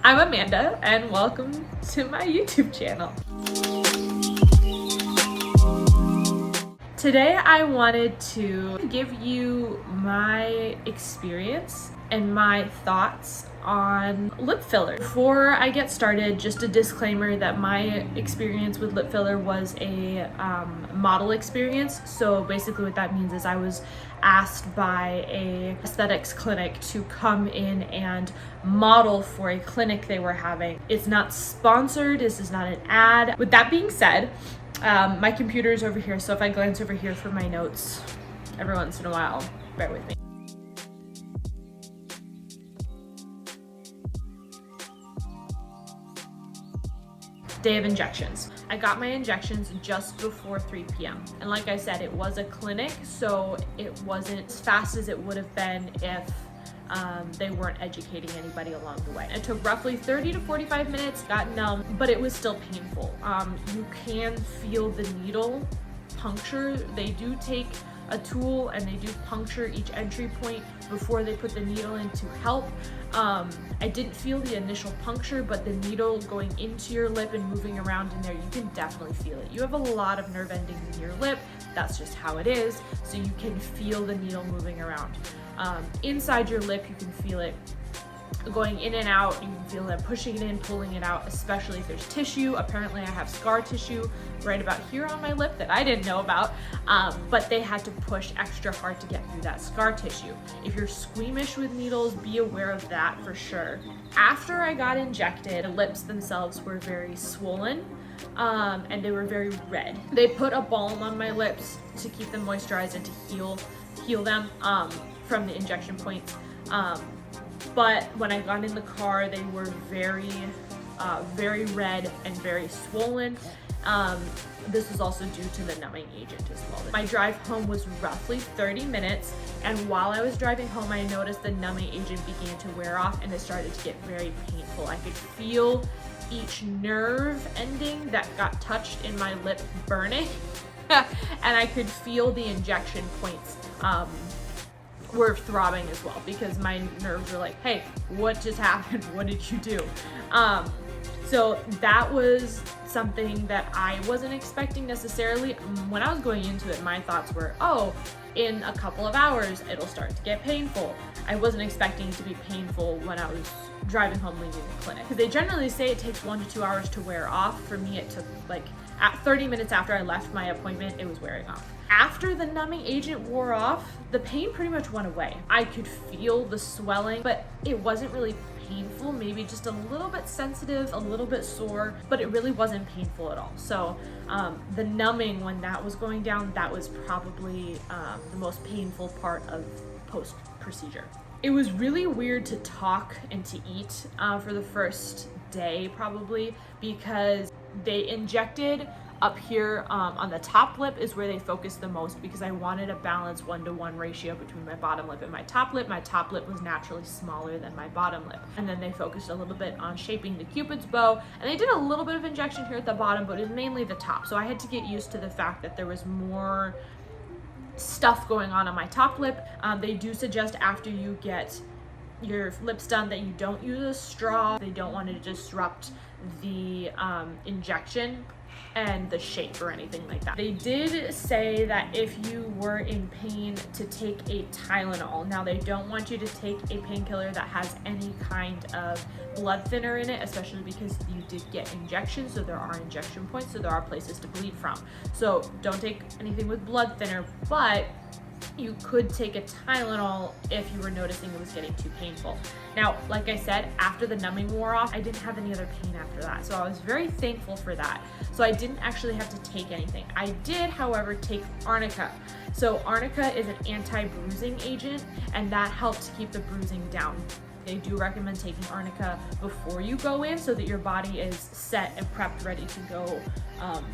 I'm Amanda, and welcome to my YouTube channel. Today I wanted to give you my experience and my thoughts on lip filler. Before I get started, just a disclaimer that my experience with lip filler was a model experience. So basically what that means is I was asked by a aesthetics clinic to come in and model for a clinic they were having. It's not sponsored, this is not an ad. With that being said, my computer is over here, so if I glance over here for my notes every once in a while, bear with me. Day of injections. I got my injections just before 3 p.m. And like I said, it was a clinic, so it wasn't as fast as it would have been if they weren't educating anybody along the way. It took roughly 30 to 45 minutes, got numb, but it was still painful. You can feel the needle puncture. They do take a tool and they do puncture each entry point before they put the needle in to help. I didn't feel the initial puncture, but the needle going into your lip and moving around in there, you can definitely feel it. You have a lot of nerve endings in your lip. That's just how it is. So you can feel the needle moving around. Inside your lip, you can feel it going in and out. You can feel them pushing it in, pulling it out, especially if there's tissue. Apparently I have scar tissue right about here on my lip that I didn't know about, but they had to push extra hard to get through that scar tissue. If you're squeamish with needles, be aware of that for sure. After I got injected, the lips themselves were very swollen, and they were very red. They put a balm on my lips to keep them moisturized and to heal them from the injection points. But when I got in the car, they were very red and very swollen. This was also due to the numbing agent as well. My drive home was roughly 30 minutes, and while I was driving home, I noticed the numbing agent began to wear off and it started to get very painful. I could feel each nerve ending that got touched in my lip burning, and I could feel the injection points were throbbing as well, because my nerves were like, hey, what just happened? What did you do? So that was something that I wasn't expecting necessarily. When I was going into it, my thoughts were, oh, in a couple of hours, it'll start to get painful. I wasn't expecting it to be painful when I was driving home leaving the clinic. Because they generally say it takes 1 to 2 hours to wear off. For me, it took like at 30 minutes after I left my appointment, it was wearing off. After the numbing agent wore off, the pain pretty much went away. I could feel the swelling, but it wasn't really painful, maybe just a little bit sensitive, a little bit sore, but it really wasn't painful at all. So the numbing, when that was going down, that was probably the most painful part of post-procedure. It was really weird to talk and to eat for the first day probably, because they injected up here on the top lip is where they focused the most, because I wanted a balanced 1-to-1 ratio between my bottom lip and my top lip. My top lip was naturally smaller than my bottom lip. And then they focused a little bit on shaping the Cupid's bow, and they did a little bit of injection here at the bottom, but it was mainly the top. So I had to get used to the fact that there was more stuff going on my top lip. They do suggest after you get your lips done that you don't use a straw. They don't want to disrupt the injection and the shape or anything like that. They did say that if you were in pain to take a Tylenol. Now they don't want you to take a painkiller that has any kind of blood thinner in it, especially because you did get injections, so there are injection points, so there are places to bleed from. So don't take anything with blood thinner, but you could take a Tylenol if you were noticing it was getting too painful. Now, like I said, after the numbing wore off, I didn't have any other pain after that. So I was very thankful for that. So I didn't actually have to take anything. I did, however, take arnica. So arnica is an anti-bruising agent, and that helps keep the bruising down. They do recommend taking arnica before you go in so that your body is set and prepped, ready to go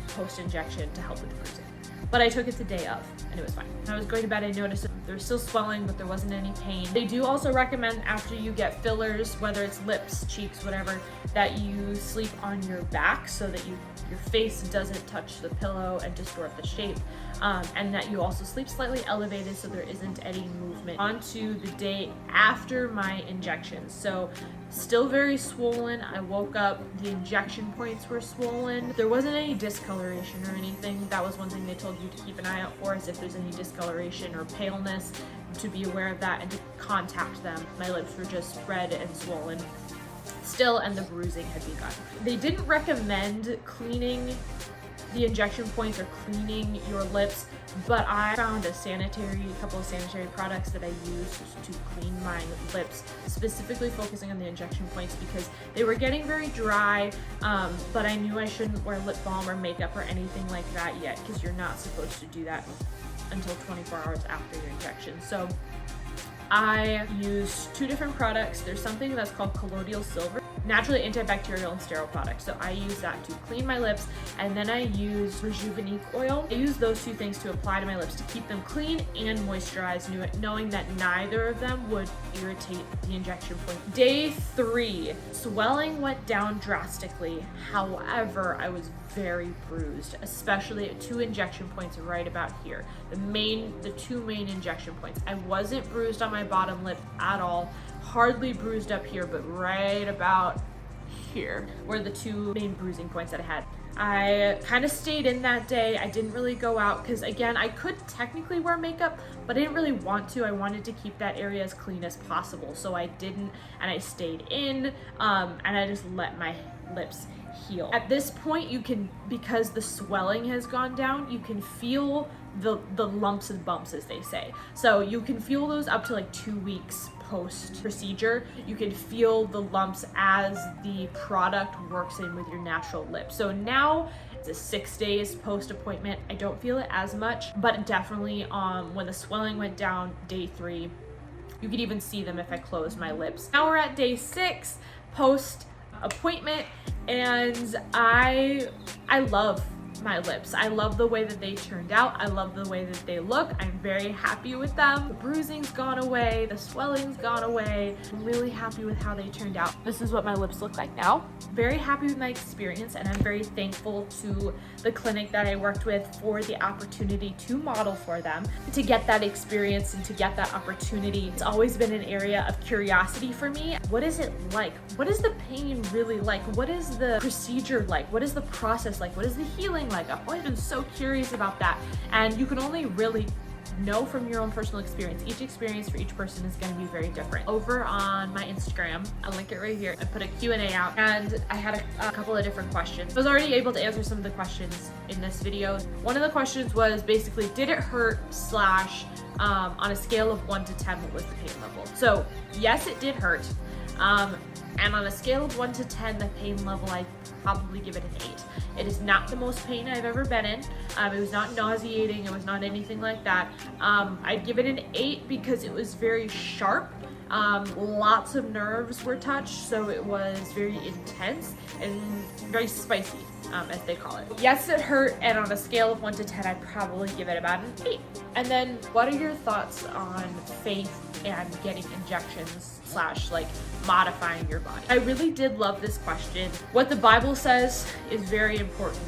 post-injection to help with the bruising. But I took it the day of, and it was fine. When I was going to bed, I noticed there was still swelling, but there wasn't any pain. They do also recommend after you get fillers, whether it's lips, cheeks, whatever, that you sleep on your back so that your face doesn't touch the pillow and distort the shape, and that you also sleep slightly elevated so there isn't any movement. On to the day after my injections. So Still very swollen. I woke up, the injection points were swollen. There wasn't any discoloration or anything. That was one thing they told you to keep an eye out for, is if there's any discoloration or paleness, to be aware of that and to contact them. My lips were just red and swollen still, and the bruising had begun. They didn't recommend cleaning the injection points or cleaning your lips, but I found a couple of sanitary products that I used to clean my lips, specifically focusing on the injection points because they were getting very dry, but I knew I shouldn't wear lip balm or makeup or anything like that yet, because you're not supposed to do that until 24 hours after your injection. So I used 2 different products. There's something that's called colloidal silver, naturally antibacterial and sterile product. So I use that to clean my lips, and then I use rejuveniqe oil. I use those 2 things to apply to my lips to keep them clean and moisturized, knowing that neither of them would irritate the injection point. Day 3, swelling went down drastically. However, I was very bruised, especially at 2 injection points right about here. The 2 main injection points. I wasn't bruised on my bottom lip at all, hardly bruised up here, but right about here were the 2 main bruising points that I had. I kind of stayed in that day. I didn't really go out because, again, I could technically wear makeup, but I didn't really want to. I wanted to keep that area as clean as possible, so I didn't, and I stayed in, and I just let my lips heal. At this point, you can, because the swelling has gone down, you can feel the lumps and bumps, as they say. So you can feel those up to like 2 weeks post procedure. You can feel the lumps as the product works in with your natural lips. So now it's a 6 days post appointment. I don't feel it as much, but definitely when the swelling went down, day 3, you could even see them if I closed my lips. Now we're at day 6 post appointment, and I love my lips. I love the way that they turned out. I love the way that they look. I'm very happy with them. The bruising's gone away. The swelling's gone away. I'm really happy with how they turned out. This is what my lips look like now. Very happy with my experience, and I'm very thankful to the clinic that I worked with for the opportunity to model for them, to get that experience and to get that opportunity. It's always been an area of curiosity for me. What is it like? What is the pain really like? What is the procedure like? What is the process like? What is the healing like? I've always been so curious about that, and you can only really know from your own personal experience. Each experience for each person is going to be very different. Over on my Instagram, I'll link it right here, I put a Q&A out, and I had a couple of different questions. I was already able to answer some of the questions in this video. One of the questions was basically, did it hurt / on a scale of 1 to 10, what was the pain level? So yes, it did hurt. And on a scale of 1 to 10, the pain level, I probably give it an 8. It is not the most pain I've ever been in. It was not nauseating. It was not anything like that. I'd give it an 8 because it was very sharp. Lots of nerves were touched, so it was very intense and very spicy, as they call it. Yes, it hurt, and on a scale of 1 to 10, I'd probably give it about an 8. And then, what are your thoughts on faith and getting injections / modifying your body? I really did love this question. What the Bible says is very important,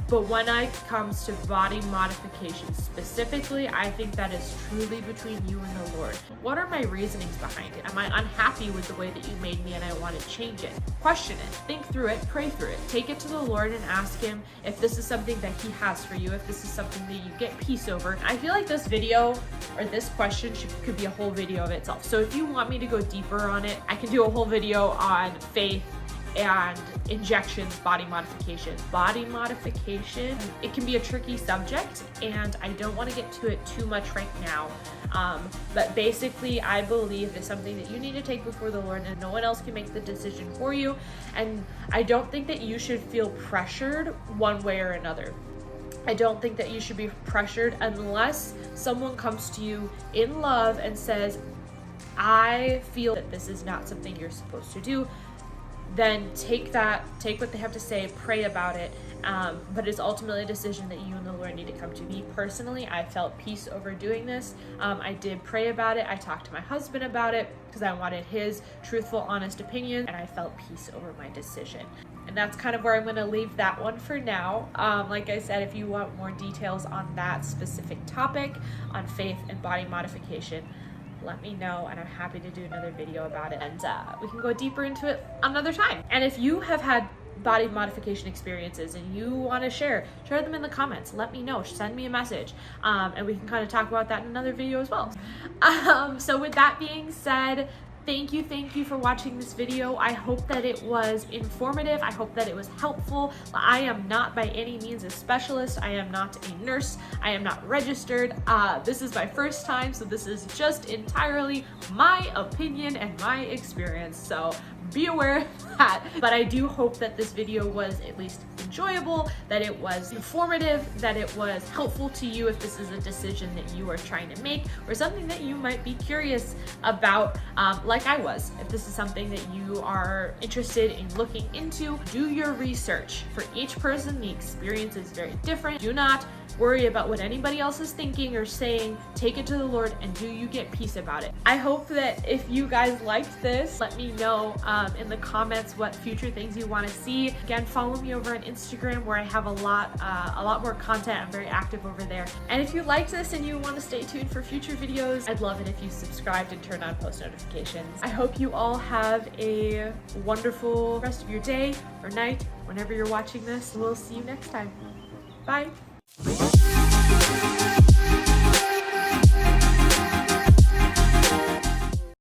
but when it comes to body modification specifically, I think that is truly between you and the Lord. What are my reasonings behind it? Am I unhappy with the way that you made me and I want to change it? Question it, think through it, pray through it. Take it to the Lord and ask Him if this is something that He has for you, if this is something that you get peace over. I feel like this video or this question could be a whole video of itself. So if you want me to go deeper on it, I can do a whole video on faith and injections, body modification. Body modification, it can be a tricky subject, and I don't want to get to it too much right now. But basically, I believe it's something that you need to take before the Lord, and no one else can make the decision for you. And I don't think that you should feel pressured one way or another. I don't think that you should be pressured unless someone comes to you in love and says, I feel that this is not something you're supposed to do. Then take what they have to say, pray about it, but it's ultimately a decision that you and the Lord need to come to. Me personally, I felt peace over doing this. I did pray about it. I talked to my husband about it because I wanted his truthful, honest opinion, and I felt peace over my decision. And that's kind of where I'm going to leave that one for now. Like I said, if you want more details on that specific topic, on faith and body modification, let me know, and I'm happy to do another video about it, and we can go deeper into it another time. And if you have had body modification experiences and you want to share them in the comments. Let me know, send me a message, and we can kind of talk about that in another video as well. So with that being said, thank you for watching this video. I hope that it was informative. I hope that it was helpful. I am not by any means a specialist. I am not a nurse. I am not registered. This is my first time, so this is just entirely my opinion and my experience. So be aware of that. But I do hope that this video was at least enjoyable, that it was informative, that it was helpful to you if this is a decision that you are trying to make, or something that you might be curious about, like I was. If this is something that you are interested in looking into, do your research. For each person, the experience is very different. Do not worry about what anybody else is thinking or saying. Take it to the Lord, and do you get peace about it. I hope that if you guys liked this, let me know in the comments what future things you want to see. Again, follow me over on Instagram, where I have a lot more content. I'm very active over there. And if you liked this and you want to stay tuned for future videos, I'd love it if you subscribed and turned on post notifications. I hope you all have a wonderful rest of your day or night whenever you're watching this. We'll see you next time. Bye.